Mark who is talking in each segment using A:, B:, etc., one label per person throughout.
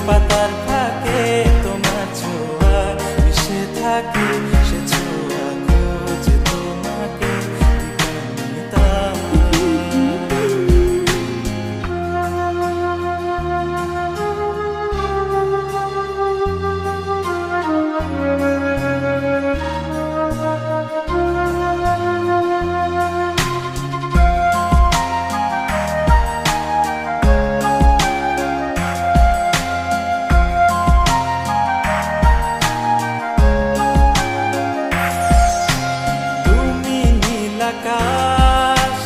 A: পাতার ফাঁকে তোমার ছোঁয়া মিশে থাকে, সে ছোঁয়া খোঁজে তোমাকে দিবানিতা। আকাশ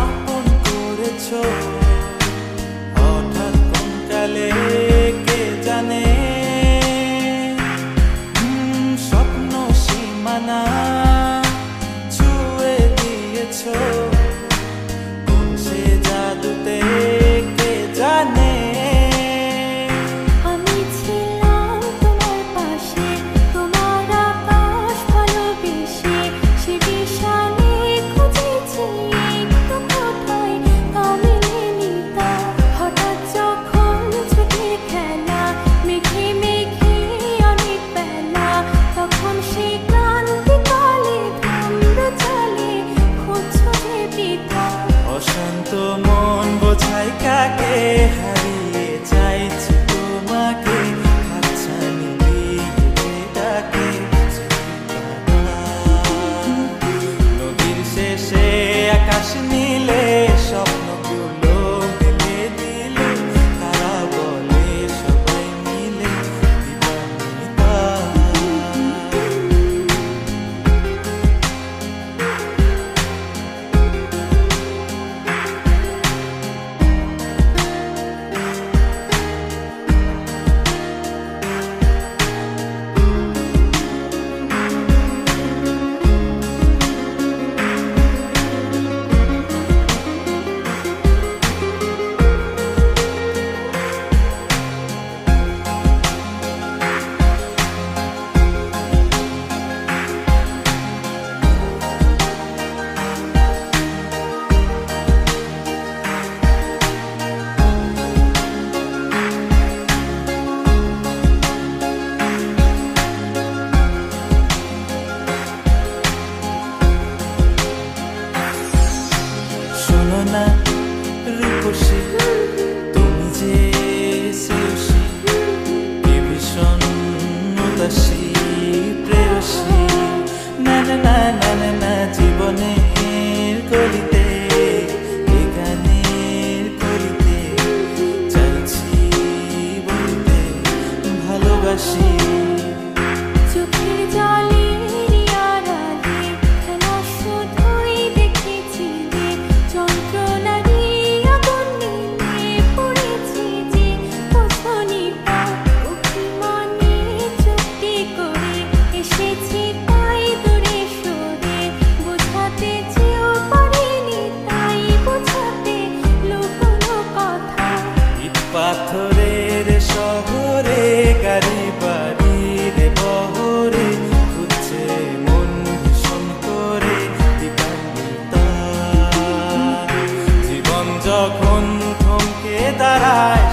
A: আপন করেছো হঠাৎ কোন কালে কে জানে, স্বপ্ন সীমানা ছুঁয়ে দিয়েছো কোন সে জাদুতে কে জানে।
B: আমি ছিলাম তোমার পাশে, তোমার আকাশ ভালোবেসে, সে বিশালে খুঁজেছি একটু কোথায় কামিনী তা। হঠাৎ যখন ছুটির খেলা মেঘে মেঘে অনেক বেলা, তখন সে ক্লান্তিকালে ধান্দ্র চলে খুঁজছো যে পিতা।
A: অশান্ত মন বোঝাই কাকে হারিয়ে চাইছি তোমাকে, হাতছানি দিয়ে ডাকে নদীর শেষে আকাশ নীলে স্বপ্নগুলো দিলে দিলে, তারা বলে সবাই মিলে দিবানিতা। শোনো না রূপসী, তুমি যে শ্রেয়সী, কে ভীষণ উদাসী প্রেয়সী। না না না না না না, জীবনের গলিতে এ গানের কলিতে চাইছি বলতে ভালোবাসি।
B: চোখের জলের আড়ালে খেলা শুধুই দেখেছি যে, যন্ত্রণারই আগুন নিয়ে পড়েছি যে বোঝনি তা। অভিমানে চুক্তি করে এসেছি তাই দূরে সরে, বোঝাতে চেয়েও পারিনি তাই বোঝাতে লুকোনো কথা।
A: ইট পাথরের শহরে গাড়ি বাড়ির বহরে খুঁজছে মন ভীষণ করে দিবানিতা। জীবন যখন থমকে দাঁড়ায়